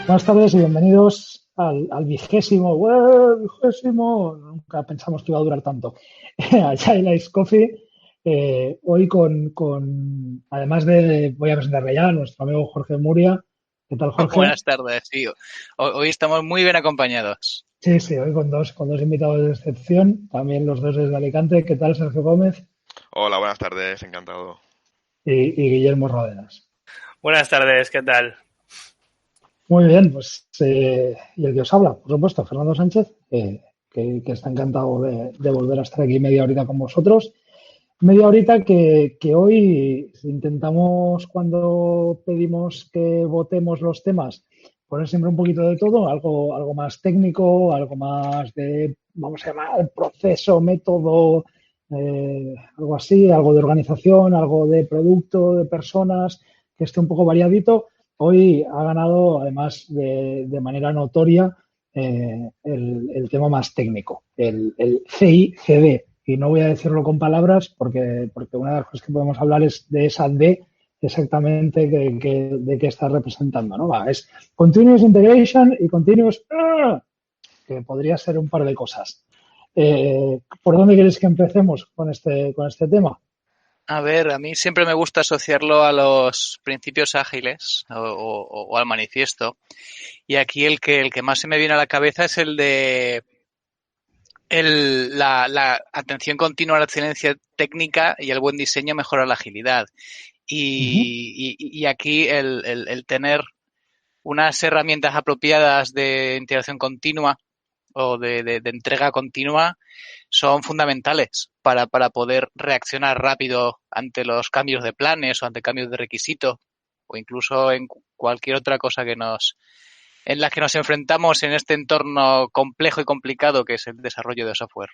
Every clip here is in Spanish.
Buenas tardes y bienvenidos al vigésimo, nunca pensamos que iba a durar tanto, Agile Ice Coffee. Hoy además voy a presentarle ya a nuestro amigo Jorge Muria. ¿Qué tal, Jorge? Buenas tardes, sí. Hoy estamos muy bien acompañados. Sí, hoy con dos invitados de excepción, también los dos desde Alicante. ¿Qué tal, Sergio Gómez? Hola, buenas tardes, encantado. Y Guillermo Rodenas. Buenas tardes, ¿qué tal? Muy bien, pues y el que os habla, por supuesto, Fernando Sánchez, que está encantado de volver a estar aquí media horita con vosotros. Media horita que hoy intentamos, cuando pedimos que votemos los temas, poner siempre un poquito de todo, algo más técnico, algo más de, vamos a llamar, proceso, método, algo así, algo de organización, algo de producto, de personas, que esté un poco variadito. Hoy ha ganado, además de manera notoria, el tema más técnico, el CI/CD. Y no voy a decirlo con palabras porque una de las cosas que podemos hablar es de esa D exactamente de qué está representando, ¿no? Es Continuous Integration y Continuous, que podría ser un par de cosas. ¿Por dónde queréis que empecemos con este tema? A ver, a mí siempre me gusta asociarlo a los principios ágiles o al manifiesto. Y aquí el que más se me viene a la cabeza es el de la atención continua a la excelencia técnica y el buen diseño mejora la agilidad. Y aquí el tener unas herramientas apropiadas de integración continua o de entrega continua son fundamentales para poder reaccionar rápido ante los cambios de planes o ante cambios de requisitos o incluso en cualquier otra cosa en la que nos enfrentamos en este entorno complejo y complicado que es el desarrollo de software.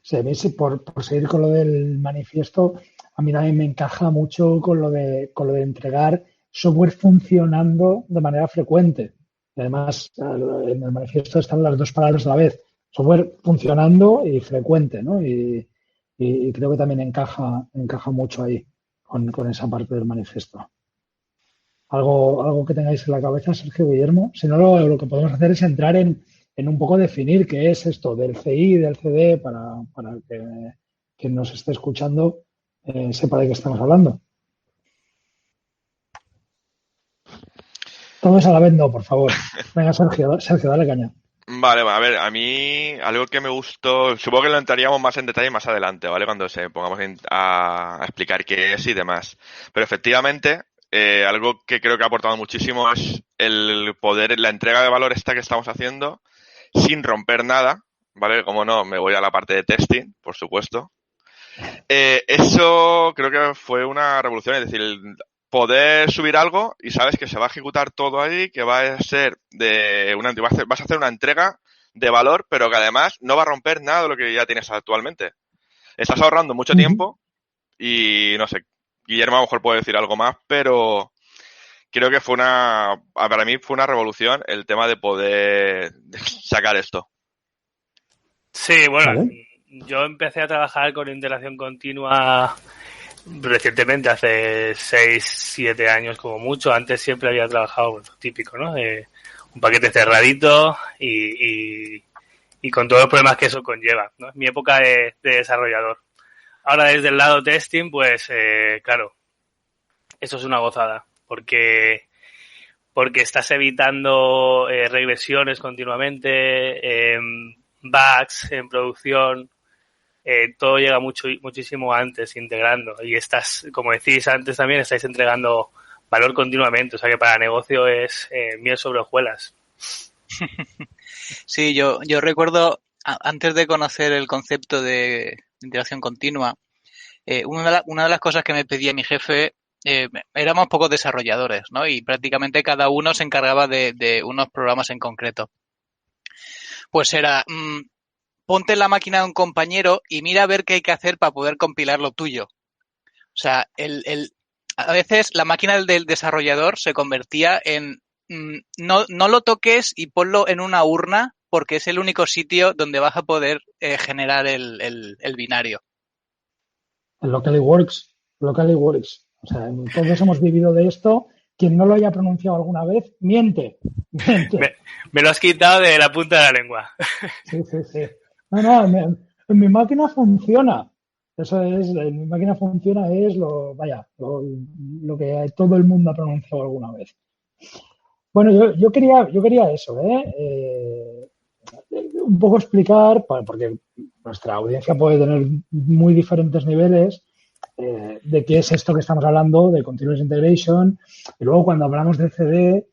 Sí, a mí sí, por seguir con lo del manifiesto, a mí también me encaja mucho con lo de entregar software funcionando de manera frecuente. Y además, en el manifiesto están las dos palabras a la vez, software funcionando y frecuente, ¿no? Y creo que también encaja mucho ahí con esa parte del manifiesto. ¿Algo que tengáis en la cabeza, Sergio, Guillermo? Si no, lo que podemos hacer es entrar en un poco definir qué es esto del CI, del CD, para que quien nos esté escuchando sepa de qué estamos hablando. Todos a la vez no, por favor. Venga, Sergio, dale caña. Vale, a ver, a mí algo que me gustó, supongo que lo entraríamos más en detalle más adelante, ¿vale? Cuando se pongamos a explicar qué es y demás. Pero efectivamente, algo que creo que ha aportado muchísimo es el poder, la entrega de valor esta que estamos haciendo sin romper nada, ¿vale? Como no, me voy a la parte de testing, por supuesto. Eso creo que fue una revolución, es decir, poder subir algo y sabes que se va a ejecutar todo ahí, que va a ser vas a hacer una entrega de valor, pero que además no va a romper nada de lo que ya tienes actualmente. Estás ahorrando mucho tiempo y no sé, Guillermo a lo mejor puede decir algo más, pero creo que para mí fue una revolución el tema de poder sacar esto. Sí, bueno, ¿Vale? yo empecé a trabajar con integración continua recientemente, hace 6, 7 años como mucho. Antes siempre había trabajado, bueno, típico, ¿no? Un paquete cerradito y con todos los problemas que eso conlleva, ¿no? Mi época de desarrollador. Ahora desde el lado testing, pues claro, eso es una gozada, porque estás evitando regresiones continuamente, bugs en producción, todo llega muchísimo antes integrando, y estás, como decís antes también, estáis entregando valor continuamente, o sea que para negocio es miel sobre hojuelas. Sí, yo recuerdo, antes de conocer el concepto de integración continua, una de las cosas que me pedía mi jefe, éramos pocos desarrolladores, ¿no? Y prácticamente cada uno se encargaba de unos programas en concreto. Pues era, ponte en la máquina de un compañero y mira a ver qué hay que hacer para poder compilar lo tuyo. O sea, a veces la máquina del desarrollador se convertía en, no lo toques y ponlo en una urna porque es el único sitio donde vas a poder generar el binario. El locally works. O sea, todos hemos vivido de esto quien no lo haya pronunciado alguna vez, miente. Me lo has quitado de la punta de la lengua. Sí. No, en mi máquina funciona. Eso es, en mi máquina funciona es lo que todo el mundo ha pronunciado alguna vez. Bueno, yo quería eso, un poco explicar, porque nuestra audiencia puede tener muy diferentes niveles de qué es esto que estamos hablando, de Continuous Integration. Y luego cuando hablamos de CD,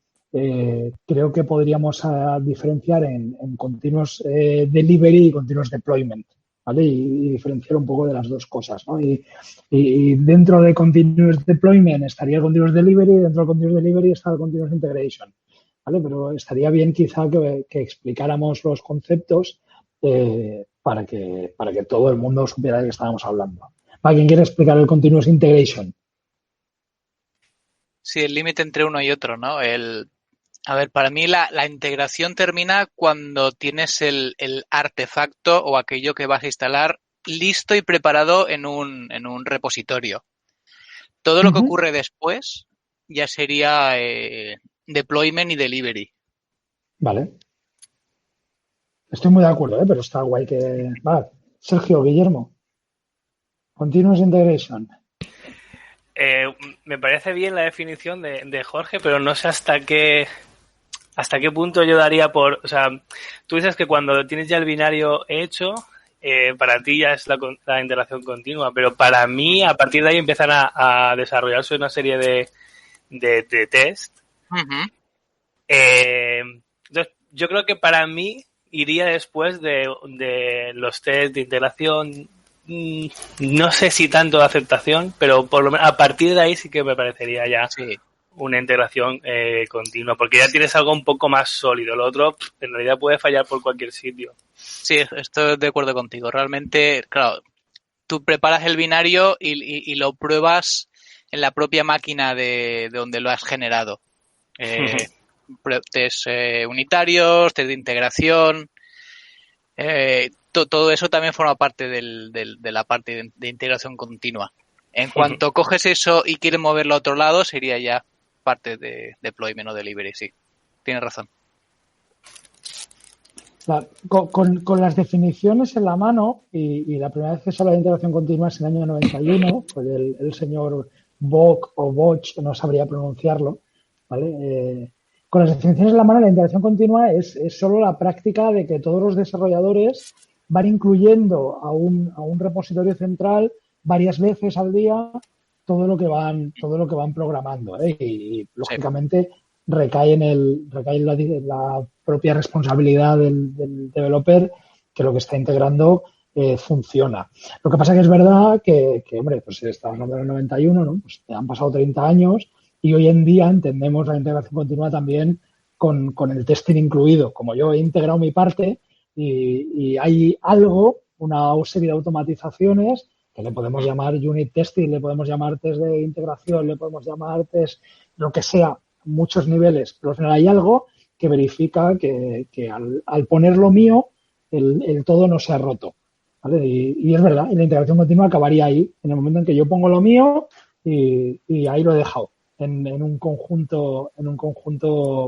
creo que podríamos diferenciar en Continuous Delivery y Continuous Deployment, ¿vale? Y diferenciar un poco de las dos cosas, ¿no? Y dentro de Continuous Deployment estaría el Continuous Delivery, y dentro del Continuous Delivery está el Continuous Integration, ¿vale? Pero estaría bien quizá que explicáramos los conceptos para que todo el mundo supiera de qué estábamos hablando. ¿Para quién quiere explicar el Continuous Integration? Sí, el límite entre uno y otro, ¿no? A ver, para mí la integración termina cuando tienes el artefacto o aquello que vas a instalar listo y preparado en un repositorio. Todo lo que ocurre después ya sería deployment y delivery. Vale. Estoy muy de acuerdo, pero está guay que... Vale. Sergio, Guillermo. Continuous Integration. Me parece bien la definición de Jorge, pero no sé hasta qué punto yo daría por... O sea, tú dices que cuando tienes ya el binario hecho, para ti ya es la integración continua, pero para mí, a partir de ahí empiezan a desarrollarse una serie de test. Uh-huh. Entonces, yo creo que para mí iría después de los test de integración, no sé si tanto de aceptación, pero por lo menos a partir de ahí sí que me parecería ya una integración continua, porque ya tienes algo un poco más sólido. Lo otro, en realidad, puede fallar por cualquier sitio. Sí, estoy de acuerdo contigo. Realmente, claro, tú preparas el binario y lo pruebas en la propia máquina de donde lo has generado. Test unitarios, test de integración. Todo eso también forma parte de la parte de integración continua. En cuanto coges eso y quieres moverlo a otro lado, sería ya parte de deployment o delivery, sí. Tienes razón. Con las definiciones en la mano, y la primera vez que se habla de integración continua es en el año 91, pues el señor Bock o Boch, no sabría pronunciarlo, ¿vale? Con las definiciones en la mano, la integración continua es solo la práctica de que todos los desarrolladores van incluyendo a un repositorio central varias veces al día todo lo que van programando, ¿eh? Y lógicamente recae en la propia responsabilidad del developer que lo que está integrando funciona. Lo que pasa que es verdad que hombre, pues estamos hablando del 91, ¿no? Pues han pasado 30 años y hoy en día entendemos la integración continua también con el testing incluido. Como yo he integrado mi parte y hay una serie de automatizaciones que le podemos llamar unit testing, le podemos llamar test de integración, le podemos llamar test, lo que sea, muchos niveles, pero al final hay algo que verifica que al poner lo mío, el todo no se ha roto, ¿vale? Y es verdad, y la integración continua acabaría ahí, en el momento en que yo pongo lo mío y ahí lo he dejado, en un conjunto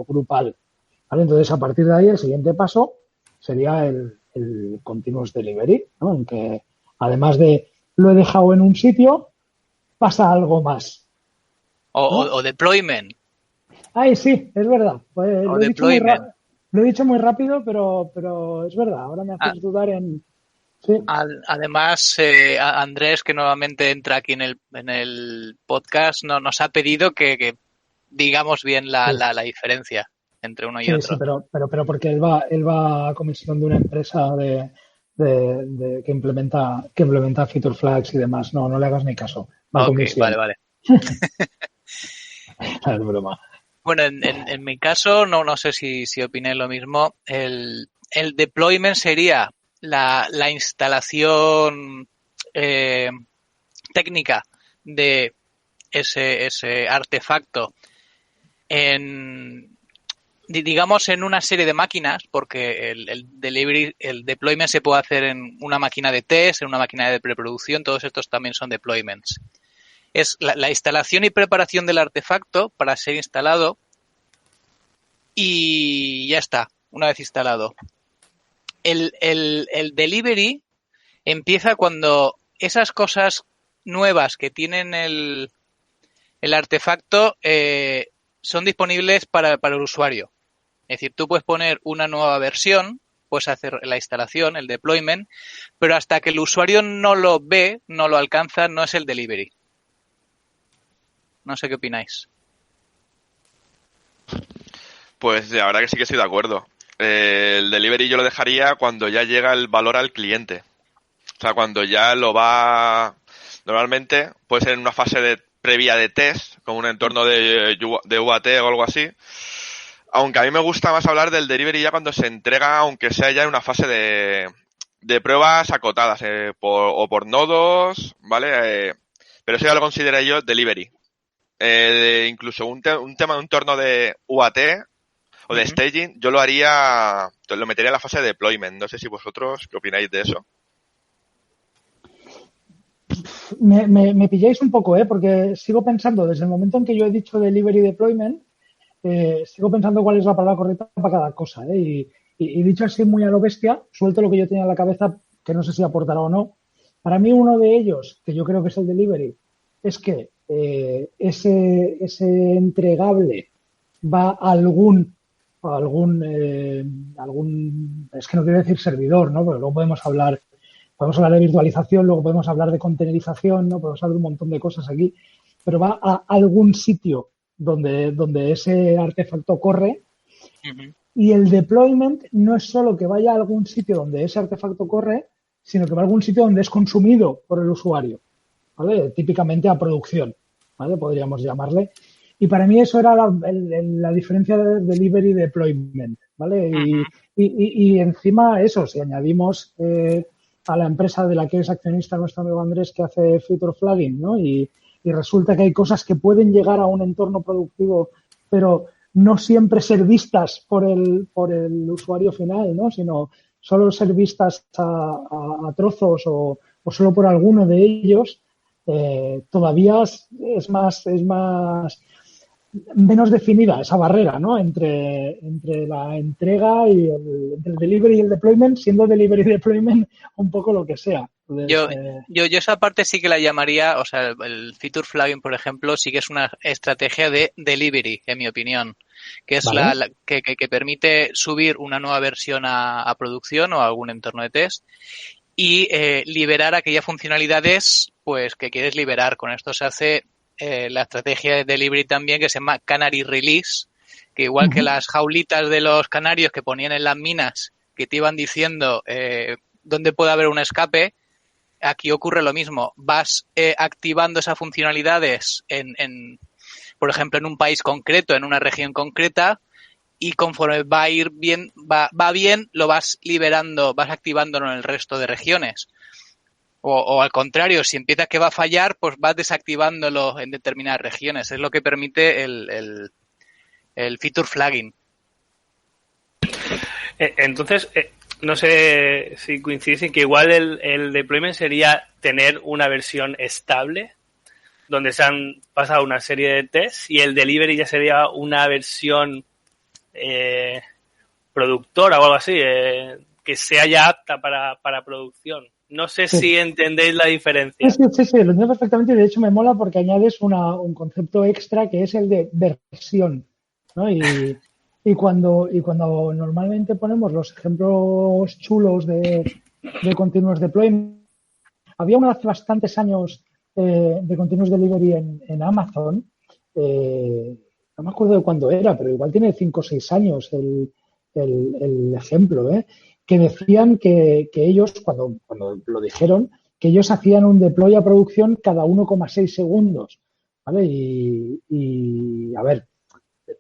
grupal, ¿vale? Entonces, a partir de ahí, el siguiente paso sería el continuous delivery, ¿no? En que, además de lo he dejado en un sitio, pasa algo más, ¿no? O deployment. Ay, sí, es verdad. Pues, O lo deployment. he dicho muy rápido, pero es verdad. Ahora me haces dudar en... Sí. Además, Andrés, que nuevamente entra aquí en el podcast, nos ha pedido que digamos bien la diferencia entre uno y otro. Sí, pero porque él va a comisión de una empresa que implementa feature flags y demás. No le hagas ni caso. Va a comisión. Vale. Es broma. Bueno, en mi caso, no sé si opiné lo mismo. El deployment sería la instalación técnica de ese artefacto digamos en una serie de máquinas, porque el deployment se puede hacer en una máquina de test, en una máquina de preproducción, todos estos también son deployments. es la instalación y preparación del artefacto para ser instalado y ya está, una vez instalado. El delivery empieza cuando esas cosas nuevas que tienen el artefacto son disponibles para el usuario. Es decir, tú puedes poner una nueva versión, puedes hacer la instalación, el deployment, pero hasta que el usuario no lo ve, no lo alcanza, no es el delivery. No sé qué opináis. Pues la verdad que sí que estoy de acuerdo. El delivery yo lo dejaría cuando ya llega el valor al cliente. O sea, cuando ya lo va... Normalmente puede ser en una fase previa de test, con un entorno de UAT o algo así. Aunque a mí me gusta más hablar del delivery ya cuando se entrega, aunque sea ya en una fase de pruebas acotadas, por nodos, ¿vale? Pero eso ya lo considero yo delivery. Incluso un entorno de UAT o de staging, yo lo metería en la fase de deployment. No sé si vosotros, ¿qué opináis de eso? Me pilláis un poco, porque sigo pensando, desde el momento en que yo he dicho delivery deployment, sigo pensando cuál es la palabra correcta para cada cosa, y dicho así muy a lo bestia, suelto lo que yo tenía en la cabeza, que no sé si aportará o no. Para mí uno de ellos, que yo creo que es el delivery, es que ese entregable va a algún, es que no quiero decir servidor, ¿no? Pero luego podemos hablar de virtualización, luego podemos hablar de containerización, ¿no? Podemos hablar de un montón de cosas aquí, pero va a algún sitio donde ese artefacto corre. Y el deployment no es solo que vaya a algún sitio donde ese artefacto corre, sino que va a algún sitio donde es consumido por el usuario, ¿vale? Típicamente a producción, ¿vale? Podríamos llamarle. Y para mí eso era la diferencia de delivery y deployment, ¿vale? Y encima eso, si añadimos a la empresa de la que es accionista nuestro amigo Andrés, que hace feature flagging, ¿no? Y resulta que hay cosas que pueden llegar a un entorno productivo, pero no siempre ser vistas por el usuario final, ¿no? Sino solo ser vistas a trozos o solo por alguno de ellos, todavía es menos definida esa barrera, ¿no? Entre la entrega y entre el delivery y el deployment, siendo delivery y deployment un poco lo que sea. Entonces, yo esa parte sí que la llamaría, o sea, el feature flagging, por ejemplo, sí que es una estrategia de delivery, en mi opinión, que es ¿vale? que permite subir una nueva versión a producción o a algún entorno de test y liberar aquellas funcionalidades pues que quieres liberar. Con esto se hace la estrategia de delivery también, que se llama Canary Release, que igual que las jaulitas de los canarios que ponían en las minas, que te iban diciendo dónde puede haber un escape, aquí ocurre lo mismo. Vas activando esas funcionalidades por ejemplo, en un país concreto, en una región concreta, y conforme va bien, lo vas liberando, vas activándolo en el resto de regiones. O al contrario, si empieza que va a fallar, pues vas desactivándolo en determinadas regiones. Es lo que permite el feature flagging. Entonces, no sé si coincidís en que igual el deployment sería tener una versión estable donde se han pasado una serie de tests, y el delivery ya sería una versión productora o algo así, que sea ya apta para producción. No sé si entendéis la diferencia. Sí, lo entiendo perfectamente, y de hecho me mola porque añades un concepto extra que es el de versión, ¿no? Y cuando normalmente ponemos los ejemplos chulos de continuous deployment, había uno hace bastantes años de continuous delivery en Amazon, no me acuerdo de cuándo era, pero igual tiene 5 o 6 años el ejemplo, que decían que ellos, cuando lo dijeron, que ellos hacían un deploy a producción cada 1,6 segundos, ¿vale? Y a ver,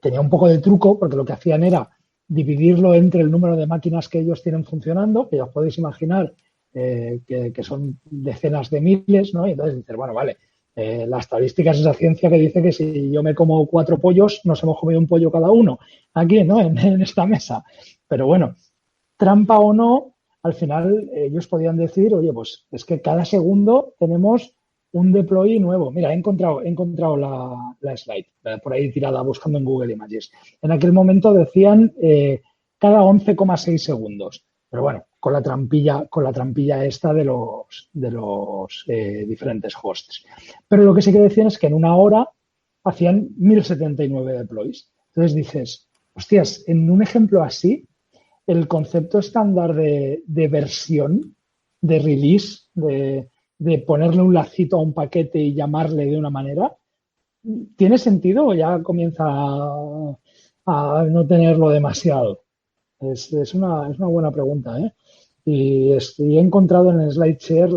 tenía un poco de truco, porque lo que hacían era dividirlo entre el número de máquinas que ellos tienen funcionando, que ya os podéis imaginar que son decenas de miles, ¿no? Y entonces dices, bueno, vale, la estadística es esa ciencia que dice que si yo me como 4 pollos, nos hemos comido un pollo cada uno aquí, ¿no? En esta mesa. Pero bueno, trampa o no, al final ellos podían decir, oye, pues es que cada segundo tenemos un deploy nuevo. Mira, he encontrado la slide por ahí tirada buscando en Google Images. En aquel momento decían cada 11,6 segundos. Pero bueno, con la trampilla esta de los diferentes hosts. Pero lo que sí que decían es que en una hora hacían 1079 deploys. Entonces dices, hostias, en un ejemplo así, el concepto estándar de versión, de release, de ponerle un lacito a un paquete y llamarle de una manera, ¿tiene sentido o ya comienza a no tenerlo demasiado? Es una buena pregunta, ¿eh? Y he encontrado en el SlideShare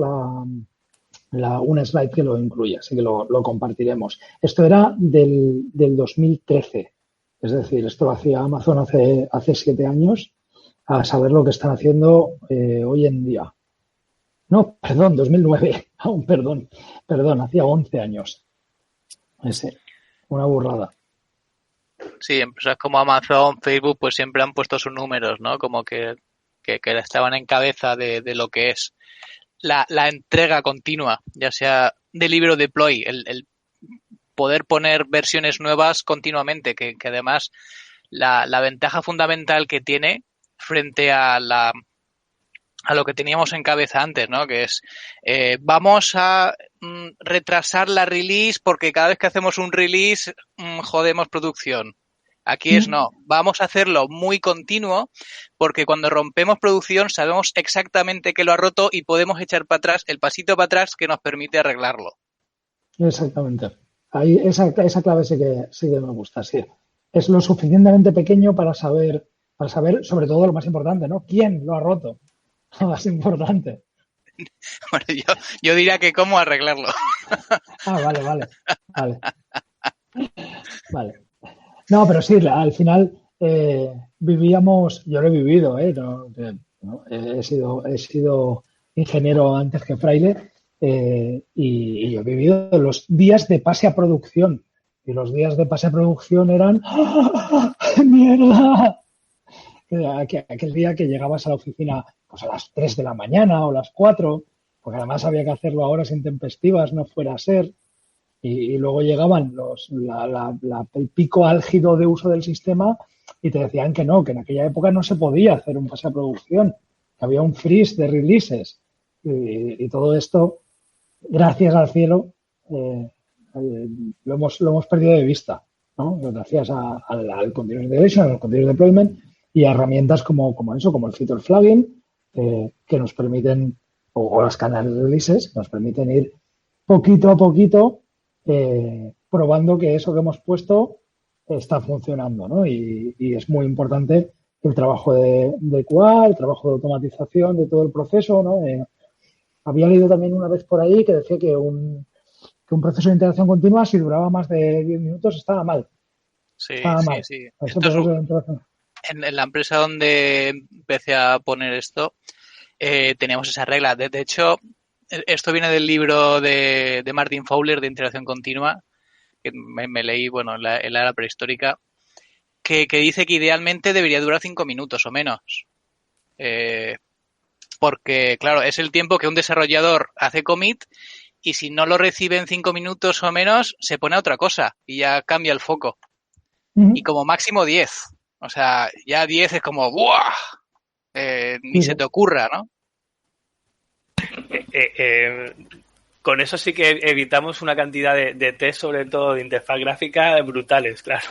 una slide que lo incluye, así que lo compartiremos. Esto era del 2013, es decir, esto lo hacía Amazon hace 7 años, a saber lo que están haciendo hoy en día. No, perdón, 2009, aún perdón, hacía 11 años. Una burrada. Sí, empresas como Amazon, Facebook, pues siempre han puesto sus números, ¿no? Como que estaban en cabeza de lo que es la entrega continua, ya sea de libro deploy, el poder poner versiones nuevas continuamente, que además la ventaja fundamental que tiene frente a lo que teníamos en cabeza antes, ¿no? Que es, vamos a retrasar la release porque cada vez que hacemos un release jodemos producción. Aquí no, vamos a hacerlo muy continuo porque cuando rompemos producción sabemos exactamente qué lo ha roto y podemos echar para atrás el pasito para atrás que nos permite arreglarlo. Exactamente. Ahí esa clave sí que me gusta, sí. Es lo suficientemente pequeño para saber sobre todo lo más importante, ¿no? ¿Quién lo ha roto? Lo más importante. Bueno, yo diría que cómo arreglarlo. Vale. No, pero sí, al final vivíamos, yo lo he vivido, he sido ingeniero antes que fraile y yo he vivido los días de pase a producción. Y los días de pase a producción eran ¡ah, mierda! Aquel día que llegabas a la oficina pues a las 3 de la mañana o las 4, porque además había que hacerlo a horas intempestivas, no fuera a ser. Y luego llegaban el pico álgido de uso del sistema y te decían que no, que en aquella época no se podía hacer un pase a producción, que había un freeze de releases. Y todo esto, gracias al cielo, lo hemos perdido de vista, ¿no? Gracias al Continuous Integration, al Continuous Deployment y a herramientas como el feature flagging, que nos permiten, o las canal releases, que nos permiten ir poquito a poquito probando que eso que hemos puesto está funcionando, ¿no? Y es muy importante el trabajo de QA, el trabajo de automatización de todo el proceso, ¿no? Había leído también una vez por ahí que decía que un proceso de integración continua, si duraba más de 10 minutos, estaba mal. Sí. En la empresa donde empecé a poner esto, teníamos esa regla. De hecho, esto viene del libro de Martin Fowler de integración continua, que me leí, en la era prehistórica, que dice que idealmente debería durar 5 minutos o menos. Porque, claro, es el tiempo que un desarrollador hace commit y si no lo recibe en 5 minutos o menos, se pone a otra cosa y ya cambia el foco. Y como máximo 10. O sea, ya 10 es como ¡buah! Ni se te ocurra, ¿no? Con eso sí que evitamos una cantidad de test, sobre todo de interfaz gráfica, brutales, claro.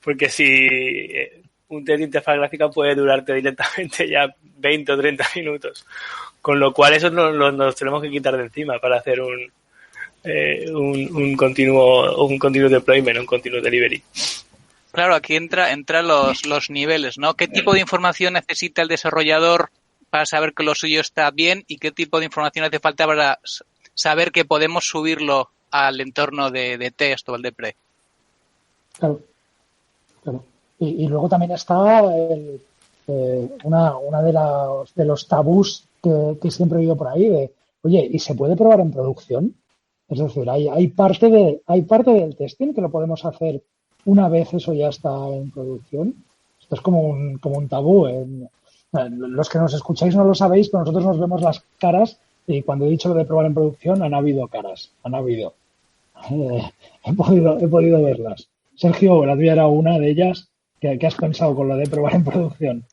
Porque si un test de interfaz gráfica puede durarte directamente ya 20 o 30 minutos. Con lo cual eso nos tenemos que quitar de encima para hacer un continuo deployment, un continuo delivery. Claro, aquí entran los niveles, ¿no? ¿Qué tipo de información necesita el desarrollador para saber que lo suyo está bien y qué tipo de información hace falta para saber que podemos subirlo al entorno de test o al de pre? Claro. Y luego también está una de los tabús que siempre he oído por ahí de, oye, ¿y se puede probar en producción? Es decir, hay parte del testing que lo podemos hacer una vez eso ya está en producción. Esto es como un tabú. Los que nos escucháis no lo sabéis, pero nosotros nos vemos las caras Y cuando he dicho lo de probar en producción, han habido caras, han habido. He podido verlas. Sergio, la tuya era una de ellas. ¿Qué has pensado con lo de probar en producción?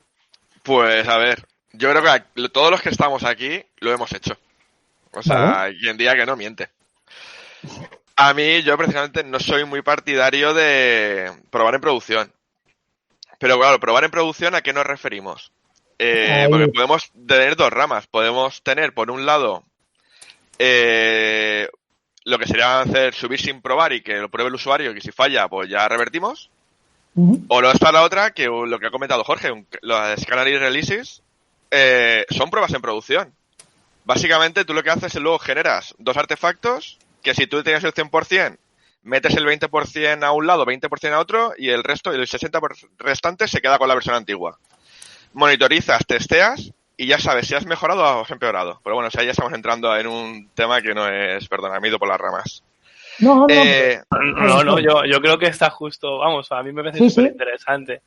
Pues a ver, yo creo que todos los que estamos aquí lo hemos hecho. O sea, Vale. quien diga que no miente. A mí, yo precisamente no soy muy partidario de probar en producción. Pero claro, probar en producción, ¿a qué nos referimos? Porque Ahí. podemos tener dos ramas. Podemos tener, por un lado, lo que sería hacer subir sin probar y que lo pruebe el usuario y que si falla, pues ya revertimos. O luego está la otra, que lo que ha comentado Jorge, las Canary Releases son pruebas en producción. Básicamente tú lo que haces es luego generas dos artefactos que si tú tienes el 100%, metes el 20% a un lado, 20% a otro y el resto, el 60% restante se queda con la versión antigua. Monitorizas, testeas y ya sabes si has mejorado o has empeorado. Pero bueno, o sea, ya estamos entrando en un tema que no es, perdona, me he ido por las ramas. No, No, yo creo que está justo, vamos, a mí me parece Sí, súper sí. interesante.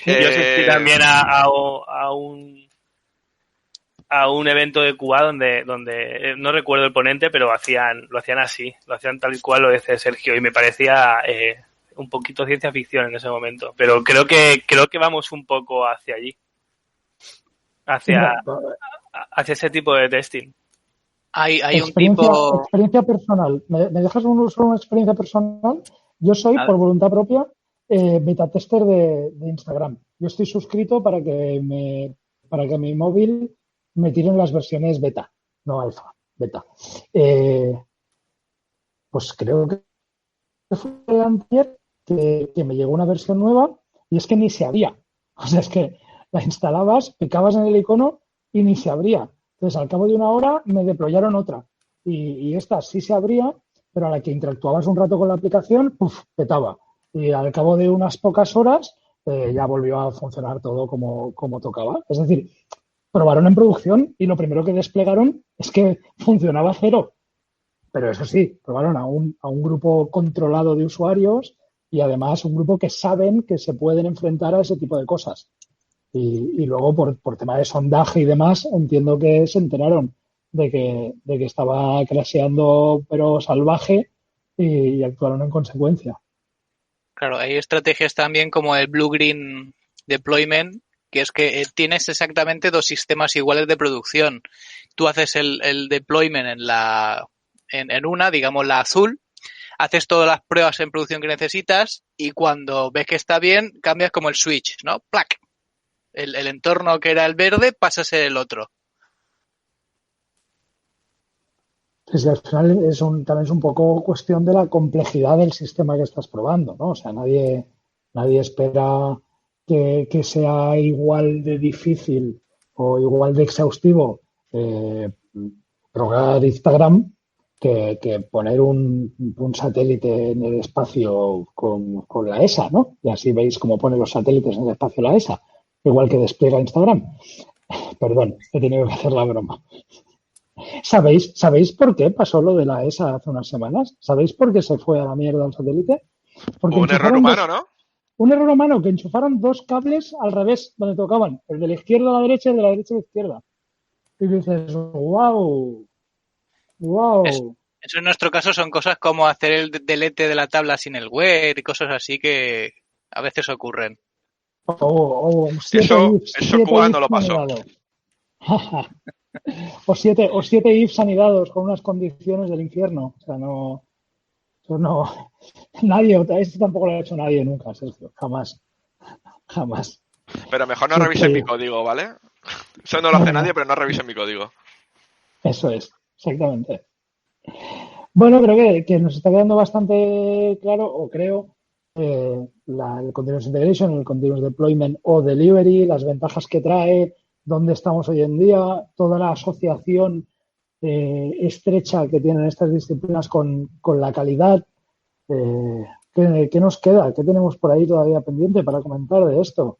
Yo asistí también a un evento de Cuba donde no recuerdo el ponente, pero lo hacían así, lo hacían tal y cual lo dice Sergio y me parecía un poquito ciencia ficción en ese momento, pero creo que vamos un poco hacia allí, hacia Mira, hacia ese tipo de testing. Hay un experiencia, tipo... experiencia personal. ¿Me dejas solo una experiencia personal? Yo soy, Nada. por voluntad propia, beta tester de Instagram. Yo estoy suscrito para que mi móvil me tiren las versiones beta, no alfa, beta. Eh, pues creo que fue el anterior que me llegó una versión nueva y es que ni se abría. O sea, es que la instalabas, picabas en el icono y ni se abría. Entonces, al cabo de una hora me deployaron otra. Y esta sí se abría, pero a la que interactuabas un rato con la aplicación, ¡puf!, petaba. Y al cabo de unas pocas horas ya volvió a funcionar todo como tocaba. Es decir, probaron en producción y lo primero que desplegaron es que funcionaba cero. Pero eso sí, probaron a un grupo controlado de usuarios y además un grupo que saben que se pueden enfrentar a ese tipo de cosas. Y luego, por tema de sondaje y demás, entiendo que se enteraron de que estaba crasheando, pero salvaje, y actuaron en consecuencia. Claro, hay estrategias también como el Blue-Green Deployment, que es que tienes exactamente dos sistemas iguales de producción. Tú haces el deployment en una, digamos la azul, haces todas las pruebas en producción que necesitas y cuando ves que está bien, cambias como el switch, ¿no? ¡Plac! El entorno que era el verde pasa a ser el otro. Es que al final también es un poco cuestión de la complejidad del sistema que estás probando, ¿no? O sea, nadie espera que sea igual de difícil o igual de exhaustivo probar Instagram que poner un satélite en el espacio con la ESA, ¿no? Y así veis cómo pone los satélites en el espacio la ESA, igual que despliega Instagram. Perdón, he tenido que hacer la broma. ¿Sabéis por qué pasó lo de la ESA hace unas semanas? ¿Sabéis por qué se fue a la mierda el satélite? Porque Un error enchufaron humano, ¿no? un error humano, que enchufaron dos cables al revés, donde tocaban, el de la izquierda a la derecha y el de la derecha a la izquierda. Y dices, wow, Es- wow. Eso en nuestro caso son cosas como hacer el delete de la tabla sin el where y cosas así que a veces ocurren. Siete Eso Cuba no lo ifs pasó. anidados. o siete ifs anidados con unas condiciones del infierno. O sea, no, eso no, nadie, esto tampoco lo ha hecho nadie nunca, Sergio, jamás, jamás. Pero mejor no Sí, revisen mi código, ¿vale? Eso no lo hace nadie, pero no revisen mi código. eso es, exactamente. Bueno, creo que nos está quedando bastante claro, o creo, el Continuous Integration, el Continuous Deployment o Delivery, las ventajas que trae, dónde estamos hoy en día, toda la asociación estrecha que tienen estas disciplinas con la calidad. ¿Qué nos queda? ¿Qué tenemos por ahí todavía pendiente para comentar de esto?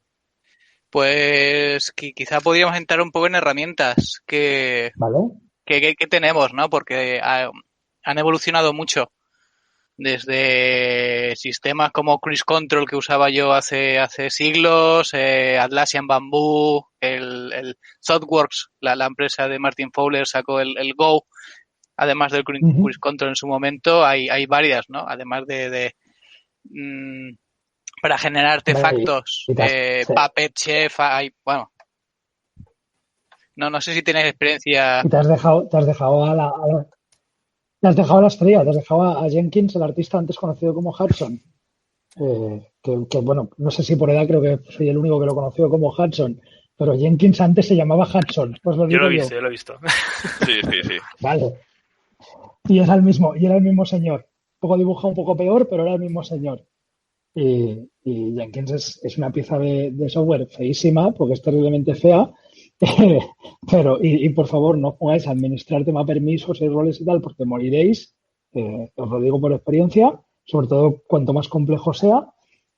Pues quizá podríamos entrar un poco en herramientas ¿Vale? que tenemos, ¿no? Porque han evolucionado mucho. Desde sistemas como Cruise Control que usaba yo hace siglos, Atlassian Bamboo, el el ThoughtWorks, la empresa de Martin Fowler, sacó el Go, además del Cruise Control en su momento, hay varias, ¿no? Además de para generar artefactos, Puppet Chef, bueno. No sé si tienes experiencia. Y te has dejado a la estrella, te has dejado a Jenkins, el artista antes conocido como Hudson. Que bueno, no sé si por edad creo que soy el único que lo conoció como Hudson, pero Jenkins antes se llamaba Hudson. Pues yo lo he visto. Sí. Vale. Y era el mismo señor. Un poco dibujado, un poco peor, pero era el mismo señor. Y Jenkins es una pieza de software feísima, porque es terriblemente fea. Pero, y por favor, no pongáis a administrar tema permisos y roles y tal, porque moriréis. Os lo digo por experiencia, sobre todo cuanto más complejo sea.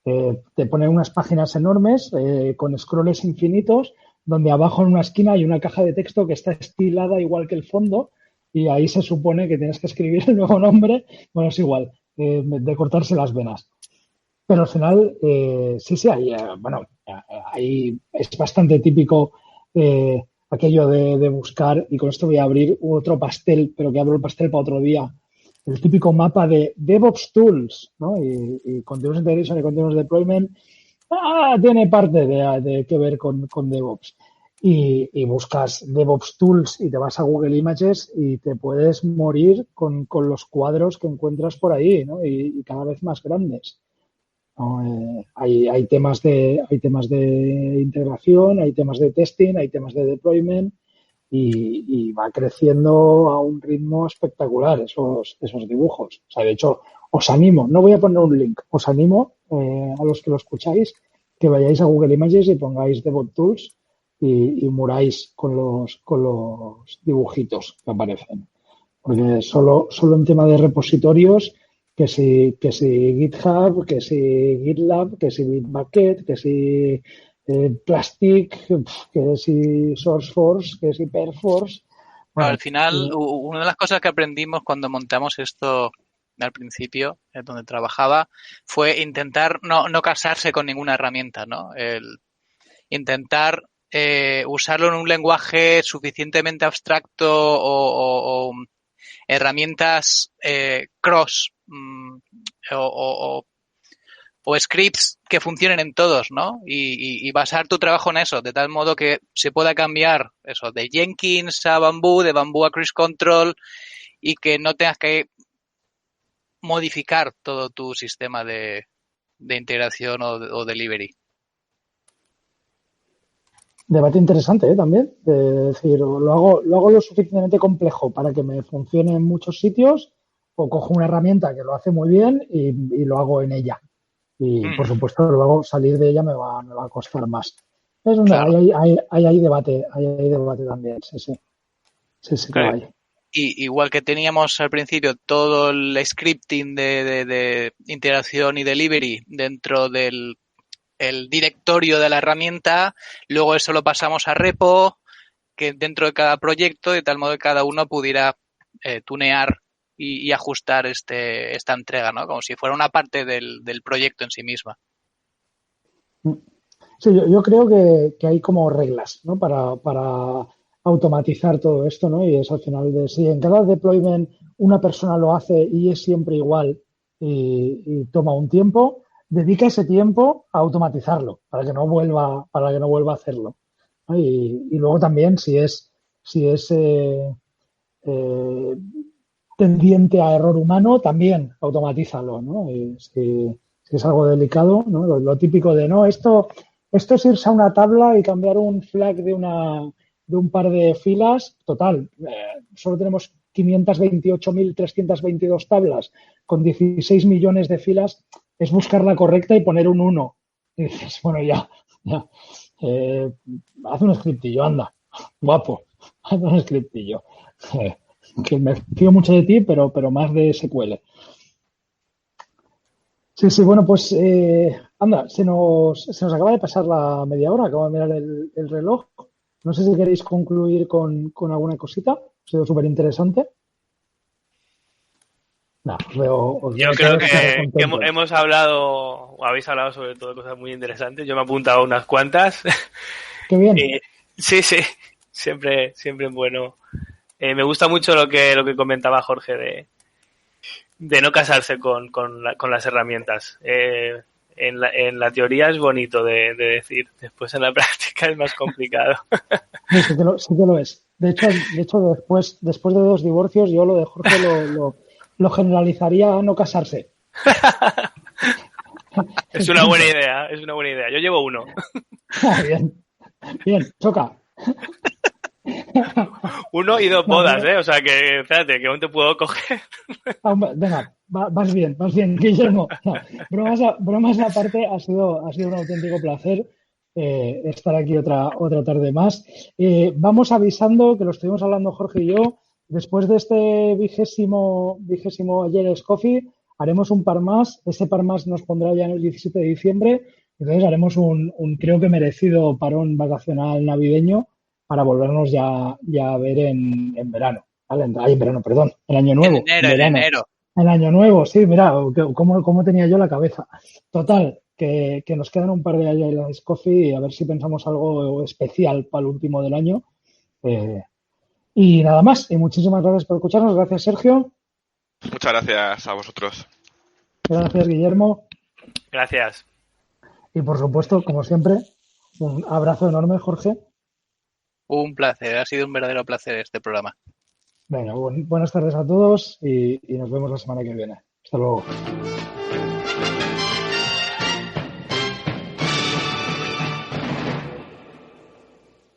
Te ponen unas páginas enormes con scrolls infinitos, donde abajo en una esquina hay una caja de texto que está estilada igual que el fondo, y ahí se supone que tienes que escribir el nuevo nombre. Bueno, es igual, de cortarse las venas. Pero al final, sí, ahí es bastante típico aquello de buscar, y con esto voy a abrir otro pastel, pero que abro el pastel para otro día, el típico mapa de DevOps Tools, ¿no? Y Continuous Integration y Continuous Deployment tiene parte de que ver con DevOps. Y buscas DevOps Tools y te vas a Google Images y te puedes morir con los cuadros que encuentras por ahí, ¿no? Y cada vez más grandes. ¿No? Hay temas de integración, hay temas de testing, hay temas de deployment y va creciendo a un ritmo espectacular esos dibujos. O sea, de hecho, os animo, no voy a poner un link, os animo a los que lo escucháis que vayáis a Google Images y pongáis DevOps Tools y muráis con los dibujitos que aparecen. Porque solo en tema de repositorios, que si GitHub, que si GitLab, que si Bitbucket, que si Plastic, que si SourceForce, que si Perforce. Bueno, al final, una de las cosas que aprendimos cuando montamos esto al principio, donde trabajaba, fue intentar no casarse con ninguna herramienta, ¿no? El intentar usarlo en un lenguaje suficientemente abstracto o herramientas cross o scripts que funcionen en todos, ¿no? Y basar tu trabajo en eso, de tal modo que se pueda cambiar eso de Jenkins a Bamboo, de Bamboo a Cruise Control, y que no tengas que modificar todo tu sistema de integración o delivery. Debate interesante, también. De decir, lo hago lo suficientemente complejo para que me funcione en muchos sitios, o cojo una herramienta que lo hace muy bien y lo hago en ella. Y, por supuesto, luego salir de ella me va a costar más. Claro. Hay debate también, sí, claro. Hay. Y igual que teníamos al principio todo el scripting de integración y delivery dentro del directorio de la herramienta, luego eso lo pasamos a repo, que dentro de cada proyecto, de tal modo que cada uno pudiera tunear y ajustar esta entrega, ¿no? Como si fuera una parte del proyecto en sí misma. Sí, yo creo que hay como reglas, ¿no? Para automatizar todo esto, ¿no? Y es al final de si en cada deployment una persona lo hace y es siempre igual y toma un tiempo, dedica ese tiempo a automatizarlo para que no vuelva a hacerlo, ¿no? Y luego también si es tendiente a error humano, también automatízalo, ¿no? Y si es algo delicado, ¿no? Lo típico de no, esto es irse a una tabla y cambiar un flag de un par de filas. Total, solo tenemos 528.322 tablas con 16 millones de filas. Es buscar la correcta y poner un 1. Y dices, bueno, ya. Haz un scriptillo, anda. Guapo. Haz un scriptillo. Que me fío mucho de ti, pero más de SQL. Sí, bueno, pues anda, se nos acaba de pasar la media hora, acabo de mirar el reloj. No sé si queréis concluir con alguna cosita. Ha sido súper interesante. No, yo creo que hemos hablado, o habéis hablado sobre todo de cosas muy interesantes. Yo me he apuntado unas cuantas. Qué bien. Sí, siempre bueno. Me gusta mucho lo que comentaba Jorge de no casarse con las herramientas. En la teoría es bonito de decir, después en la práctica es más complicado. Sí que lo es. De hecho después de 2 divorcios, yo lo de Jorge lo generalizaría a no casarse. Es una buena idea. Yo llevo uno. Bien, choca. 1 y 2 bodas, ¿eh? O sea que, espérate, que aún te puedo coger. Venga, vas bien, Guillermo. No, bromas aparte, ha sido un auténtico placer estar aquí otra tarde más. Vamos avisando, que lo estuvimos hablando Jorge y yo, después de este vigésimo Ayer Coffee, haremos un par más. Ese par más nos pondrá ya en el 17 de diciembre. Entonces haremos un creo que merecido parón vacacional navideño para volvernos ya a ver en verano. ¿Vale? En verano, perdón, en Año Nuevo. En enero. En Año Nuevo, sí, mira, cómo tenía yo la cabeza. Total, que nos quedan un par de Agile Coffee y a ver si pensamos algo especial para el último del año. Y nada más, y muchísimas gracias por escucharnos. Gracias, Sergio. Muchas gracias a vosotros. Gracias, Guillermo. Gracias. Y por supuesto, como siempre, un abrazo enorme, Jorge. Un placer, ha sido un verdadero placer este programa. Venga, buenas tardes a todos y nos vemos la semana que viene. Hasta luego.